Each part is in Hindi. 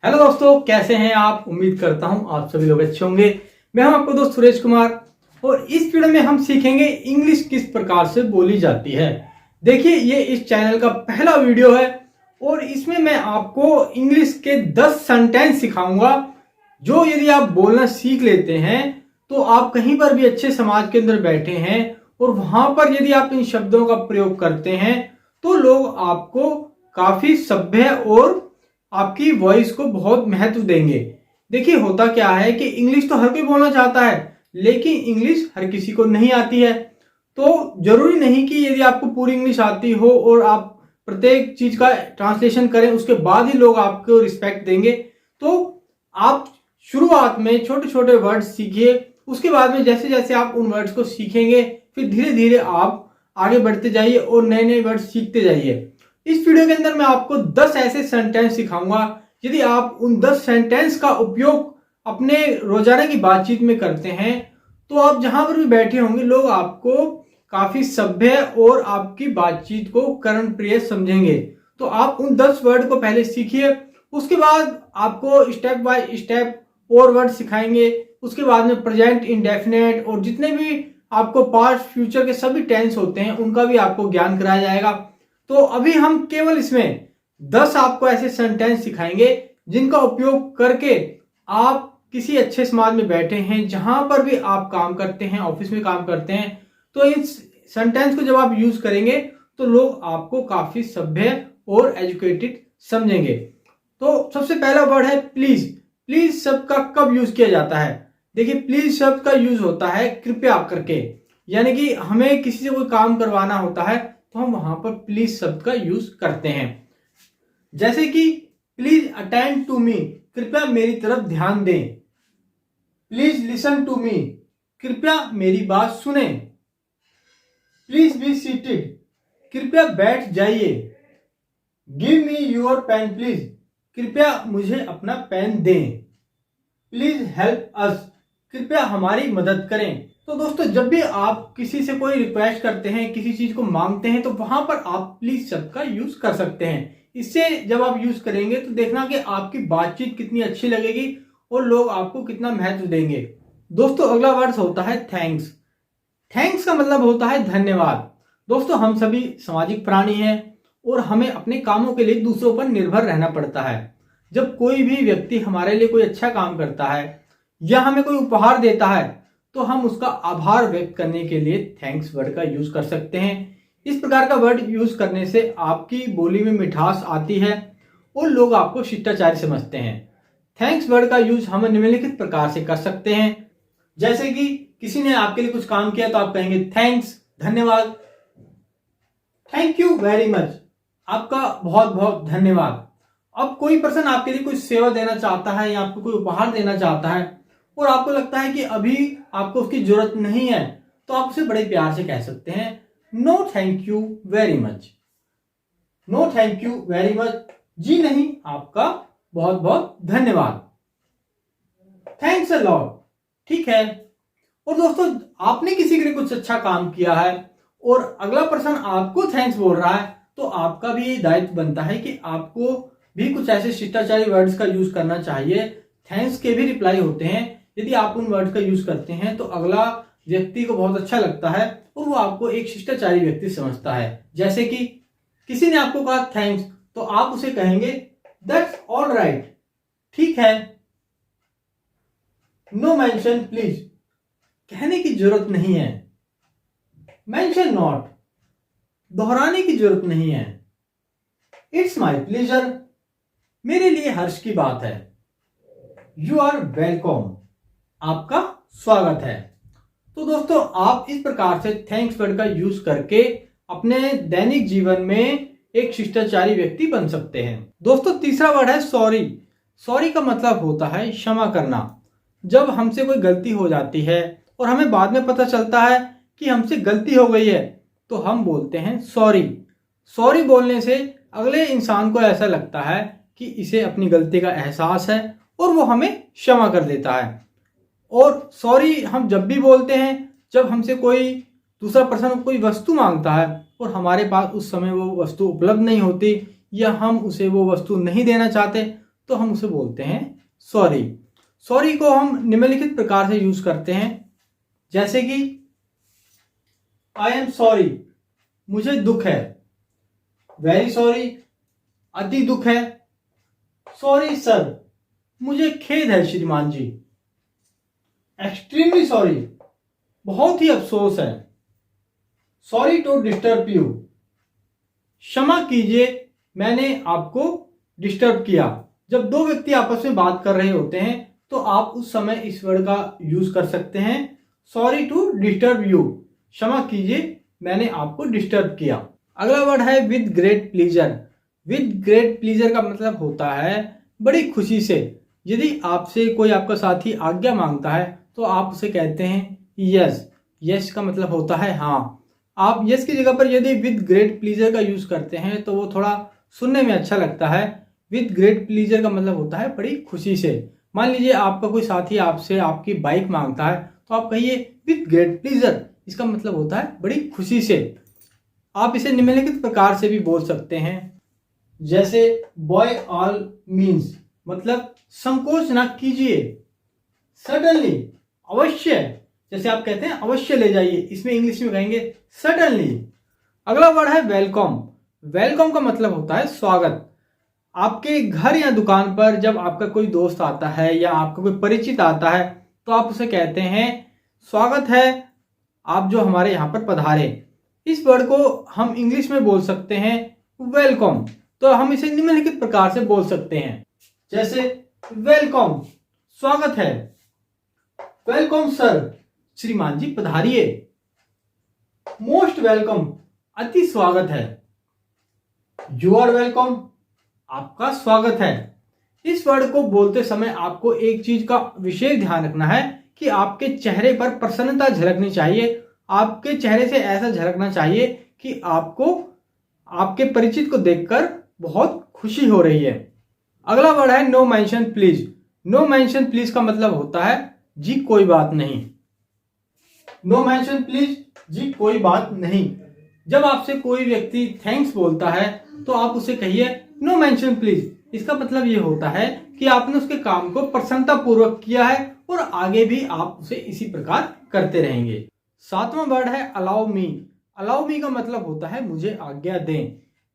हेलो दोस्तों, कैसे हैं आप। उम्मीद करता हूं आप सभी लोग अच्छे होंगे। मैं हूं आपको दोस्त सुरेश कुमार और इस वीडियो में हम सीखेंगे इंग्लिश किस प्रकार से बोली जाती है। देखिए, ये इस चैनल का पहला वीडियो है और इसमें मैं आपको इंग्लिश के 10 सेंटेंस सिखाऊंगा जो यदि आप बोलना सीख लेते हैं तो आप कहीं पर भी अच्छे समाज के अंदर बैठे हैं और वहां पर यदि आप इन शब्दों का प्रयोग करते हैं तो लोग आपको काफी सभ्य और आपकी वॉइस को बहुत महत्व देंगे। देखिए, होता क्या है कि इंग्लिश तो हर कोई बोलना चाहता है लेकिन इंग्लिश हर किसी को नहीं आती है। तो जरूरी नहीं कि यदि आपको पूरी इंग्लिश आती हो और आप प्रत्येक चीज का ट्रांसलेशन करें उसके बाद ही लोग आपको रिस्पेक्ट देंगे। तो आप शुरुआत में छोटे छोटे वर्ड्स सीखिए, उसके बाद में जैसे जैसे आप उन वर्ड्स को सीखेंगे फिर धीरे धीरे आप आगे बढ़ते जाइए और नए नए वर्ड्स सीखते जाइए। इस वीडियो के अंदर मैं आपको 10 ऐसे सेंटेंस सिखाऊंगा, यदि आप उन 10 सेंटेंस का उपयोग अपने रोजाना की बातचीत में करते हैं तो आप जहां पर भी बैठे होंगे लोग आपको काफी सभ्य और आपकी बातचीत को कर्णप्रिय समझेंगे। तो आप उन 10 वर्ड को पहले सीखिए, उसके बाद आपको स्टेप बाय स्टेप और वर्ड सिखाएंगे। उसके बाद में प्रेजेंट, इंडेफिनेट और जितने भी आपको पास्ट, फ्यूचर के सभी टेंस होते हैं उनका भी आपको ज्ञान कराया जाएगा। तो अभी हम केवल इसमें 10 आपको ऐसे सेंटेंस सिखाएंगे जिनका उपयोग करके आप किसी अच्छे समाज में बैठे हैं, जहां पर भी आप काम करते हैं, ऑफिस में काम करते हैं, तो इन सेंटेंस को जब आप यूज करेंगे तो लोग आपको काफी सभ्य और एजुकेटेड समझेंगे। तो सबसे पहला वर्ड है प्लीज। प्लीज शब्द का कब यूज किया जाता है? देखिए, प्लीज शब्द का यूज होता है कृपया करके, यानी कि हमें किसी से कोई काम करवाना होता है तो हम वहां पर प्लीज शब्द का यूज करते हैं। जैसे कि प्लीज अटेंड टू मी, कृपया मेरी तरफ ध्यान दें। प्लीज लिसन टू मी, कृपया मेरी बात सुने। प्लीज बी सीटेड, कृपया बैठ जाइए। Give me your pen please, कृपया मुझे अपना पेन दें। प्लीज हेल्प अस, कृपया हमारी मदद करें। तो दोस्तों, जब भी आप किसी से कोई रिक्वेस्ट करते हैं, किसी चीज को मांगते हैं तो वहां पर आप प्लीज शब्द का यूज कर सकते हैं। इससे जब आप यूज करेंगे तो देखना कि आपकी बातचीत कितनी अच्छी लगेगी और लोग आपको कितना महत्व देंगे। दोस्तों, अगला वर्ड होता है थैंक्स। थैंक्स का मतलब होता है धन्यवाद। दोस्तों, हम सभी सामाजिक प्राणी हैं और हमें अपने कामों के लिए दूसरों पर निर्भर रहना पड़ता है। जब कोई भी व्यक्ति हमारे लिए कोई अच्छा काम करता है या हमें कोई उपहार देता है तो हम उसका आभार व्यक्त करने के लिए थैंक्स वर्ड का यूज कर सकते हैं। इस प्रकार का वर्ड यूज करने से आपकी बोली में मिठास आती है और लोग आपको शिष्टाचारी समझते हैं। थैंक्स वर्ड का यूज हम निम्नलिखित प्रकार से कर सकते हैं। जैसे कि किसी ने आपके लिए कुछ काम किया तो आप कहेंगे थैंक्स, धन्यवाद। थैंक यू वेरी मच, आपका बहुत बहुत धन्यवाद। अब कोई पर्सन आपके लिए कोई सेवा देना चाहता है या आपको कोई उपहार देना चाहता है और आपको लगता है कि अभी आपको उसकी जरूरत नहीं है तो आप उसे बड़े प्यार से कह सकते हैं no thank you very much. No thank you very much, जी नहीं, आपका बहुत बहुत धन्यवाद। थैंक्स अ लॉट, ठीक है। और दोस्तों, आपने किसी के लिए कुछ अच्छा काम किया है और अगला पर्सन आपको थैंक्स बोल रहा है तो आपका भी दायित्व बनता है कि आपको भी कुछ ऐसे शिष्टाचारी वर्ड्स का यूज करना चाहिए। थैंक्स के भी रिप्लाई होते हैं, यदि आप उन वर्ड का यूज करते हैं तो अगला व्यक्ति को बहुत अच्छा लगता है और वो आपको एक शिष्टाचारी व्यक्ति समझता है। जैसे कि किसी ने आपको कहा थैंक्स तो आप उसे कहेंगे दैट्स ऑल राइट, ठीक है। नो मेंशन प्लीज, कहने की जरूरत नहीं है। मेंशन नॉट, दोहराने की जरूरत नहीं है। इट्स माई प्लेजर, मेरे लिए हर्ष की बात है। यू आर वेलकम, आपका स्वागत है। तो दोस्तों, आप इस प्रकार से थैंक्स वर्ड का यूज करके अपने दैनिक जीवन में एक शिष्टाचारी व्यक्ति बन सकते हैं। दोस्तों, तीसरा वर्ड है सॉरी। सॉरी का मतलब होता है क्षमा करना। जब हमसे कोई गलती हो जाती है और हमें बाद में पता चलता है कि हमसे गलती हो गई है तो हम बोलते हैं सॉरी। सॉरी बोलने से अगले इंसान को ऐसा लगता है कि इसे अपनी गलती का एहसास है और वो हमें क्षमा कर देता है। और सॉरी हम जब भी बोलते हैं जब हमसे कोई दूसरा पर्सन कोई वस्तु मांगता है और हमारे पास उस समय वो वस्तु उपलब्ध नहीं होती या हम उसे वो वस्तु नहीं देना चाहते तो हम उसे बोलते हैं सॉरी। सॉरी को हम निम्नलिखित प्रकार से यूज करते हैं, जैसे कि आई एम सॉरी, मुझे दुख है। वेरी सॉरी, अति दुख है। सॉरी सर, मुझे खेद है श्रीमान जी। एक्सट्रीमली सॉरी, बहुत ही अफसोस है। सॉरी टू डिस्टर्ब यू, क्षमा कीजिए मैंने आपको डिस्टर्ब किया। जब दो व्यक्ति आपस में बात कर रहे होते हैं तो आप उस समय इस वर्ड का यूज कर सकते हैं, सॉरी टू डिस्टर्ब यू, क्षमा कीजिए मैंने आपको डिस्टर्ब किया। अगला वर्ड है with great pleaser. With great pleaser का मतलब होता है बड़ी खुशी से। यदि आपसे कोई आपका साथी आज्ञा मांगता है तो आप उसे कहते हैं यस। यस का मतलब होता है हाँ। आप यस की जगह पर यदि विद ग्रेट प्लीजर का यूज करते हैं तो वो थोड़ा सुनने में अच्छा लगता है। विद ग्रेट प्लीजर का मतलब होता है बड़ी खुशी से। मान लीजिए आपका कोई साथी आपसे आपकी बाइक मांगता है तो आप कहिए विद ग्रेट प्लीजर, इसका मतलब होता है बड़ी खुशी से। आप इसे निम्नलिखित प्रकार से भी बोल सकते हैं, जैसे बाय ऑल मीन्स, मतलब संकोच ना कीजिए। सडनली, अवश्य, जैसे आप कहते हैं अवश्य ले जाइए, इसमें इंग्लिश में कहेंगे सडनली। अगला वर्ड है वेलकम। वेलकम का मतलब होता है स्वागत। आपके घर या दुकान पर जब आपका कोई दोस्त आता है या आपका कोई परिचित आता है तो आप उसे कहते हैं स्वागत है, आप जो हमारे यहाँ पर पधारे। इस वर्ड को हम इंग्लिश में बोल सकते हैं वेलकम। तो हम इसे निम्नलिखित प्रकार से बोल सकते हैं, जैसे वेलकम, स्वागत है। वेलकम सर, श्रीमान जी पधारिए। मोस्ट वेलकम, अति स्वागत है। यू आर वेलकम, आपका स्वागत है। इस वर्ड को बोलते समय आपको एक चीज का विशेष ध्यान रखना है कि आपके चेहरे पर प्रसन्नता झलकनी चाहिए। आपके चेहरे से ऐसा झलकना चाहिए कि आपको आपके परिचित को देखकर बहुत खुशी हो रही है। अगला वर्ड है no mention please. No mention please का मतलब होता है जी कोई बात नहीं। नो मेंशन प्लीज, जी कोई बात नहीं। जब आपसे कोई व्यक्ति थैंक्स बोलता है तो आप उसे कहिए नो मेंशन प्लीज। इसका मतलब ये होता है कि आपने उसके काम को प्रसन्नता पूर्वक किया है और आगे भी आप उसे इसी प्रकार करते रहेंगे। सातवां वर्ड है अलाउ मी। अलाउ मी का मतलब होता है मुझे आज्ञा दें।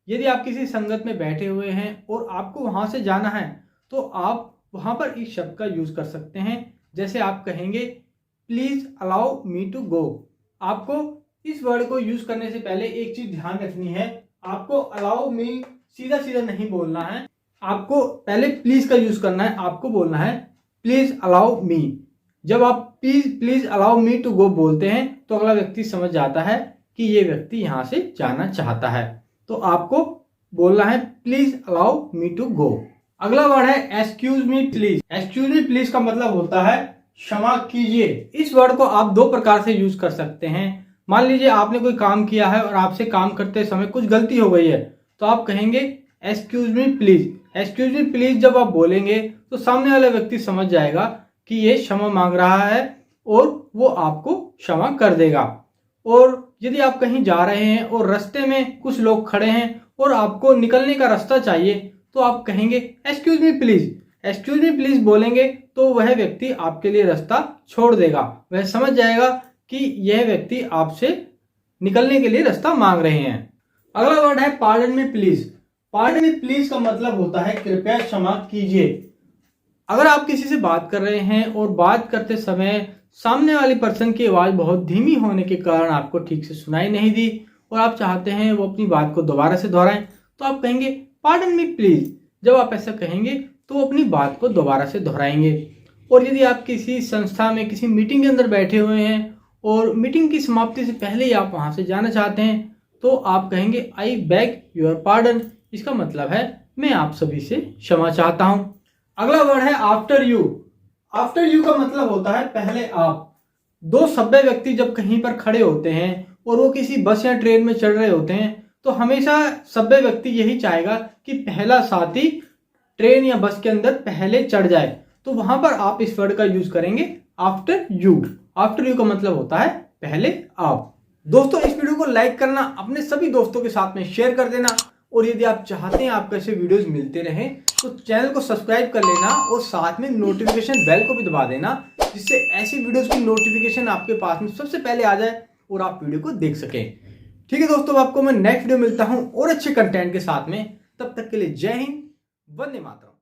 यदि आप किसी संगत में बैठे हुए हैं और आपको वहां से जाना है तो आप वहां पर इस शब्द का यूज कर सकते हैं, जैसे आप कहेंगे please allow me to go. आपको इस वर्ड को यूज करने से पहले एक चीज ध्यान रखनी है, आपको अलाउ मी सीधा सीधा नहीं बोलना है। आपको पहले प्लीज का यूज करना है, आपको बोलना है प्लीज अलाउ मी। जब आप please allow me to go बोलते हैं तो अगला व्यक्ति समझ जाता है कि ये व्यक्ति यहां से जाना चाहता है, तो आपको बोलना है please allow me to go. अगला वर्ड है excuse me please. Excuse me please का मतलब होता है क्षमा कीजिए। इस वर्ड को आप दो प्रकार से यूज कर सकते हैं। मान लीजिए आपने कोई काम किया है और आपसे काम करते समय कुछ गलती हो गई है तो आप कहेंगे excuse me please. Excuse me please जब आप बोलेंगे तो सामने वाला व्यक्ति समझ जाएगा कि ये क्षमा मांग रहा है और वो आपको क्षमा कर देगा। और यदि आप कहीं जा रहे हैं और रास्ते में कुछ लोग खड़े हैं और आपको निकलने का रास्ता चाहिए तो आप कहेंगे excuse me please. Excuse me please बोलेंगे तो वह व्यक्ति आपके लिए रास्ता छोड़ देगा, वह समझ जाएगा कि यह व्यक्ति आपसे निकलने के लिए रास्ता मांग रहे हैं। अगला वर्ड है pardon me please. Pardon me please का मतलब होता है कृपया क्षमा कीजिए। अगर आप किसी से बात कर रहे हैं और बात करते समय सामने वाली पर्सन की आवाज बहुत धीमी होने के कारण आपको ठीक से सुनाई नहीं दी और आप चाहते हैं वो अपनी बात को दोबारा से दोहराएं तो आप कहेंगे पार्डन मी प्लीज। जब आप ऐसा कहेंगे तो वो अपनी बात को दोबारा से दोहराएंगे। और यदि आप किसी संस्था में किसी मीटिंग के अंदर बैठे हुए हैं और मीटिंग की समाप्ति से पहले ही आप वहां से जाना चाहते हैं तो आप कहेंगे आई बैग योर पार्डन। इसका मतलब है मैं आप सभी से क्षमा चाहता हूं। अगला वर्ड है आफ्टर यू। आफ्टर यू का मतलब होता है पहले आप। दो सभ्य व्यक्ति जब कहीं पर खड़े होते हैं और वो किसी बस या ट्रेन में चढ़ रहे होते हैं तो हमेशा सभ्य व्यक्ति यही चाहेगा कि पहला साथी ट्रेन या बस के अंदर पहले चढ़ जाए, तो वहां पर आप इस वर्ड का यूज करेंगे आफ्टर यू। आफ्टर यू का मतलब होता है पहले आप। दोस्तों इस वीडियो को लाइक करना, अपने सभी दोस्तों के साथ में शेयर कर देना और यदि आप चाहते हैं आपको ऐसे वीडियोस मिलते रहें तो चैनल को सब्सक्राइब कर लेना और साथ में नोटिफिकेशन बेल को भी दबा देना, जिससे ऐसी वीडियोस की नोटिफिकेशन आपके पास में सबसे पहले आ जाए और आप वीडियो को देख सकें। ठीक है दोस्तों, आपको मैं नेक्स्ट वीडियो मिलता हूं और अच्छे कंटेंट के साथ में। तब तक के लिए जय हिंद, वंदे मातरम।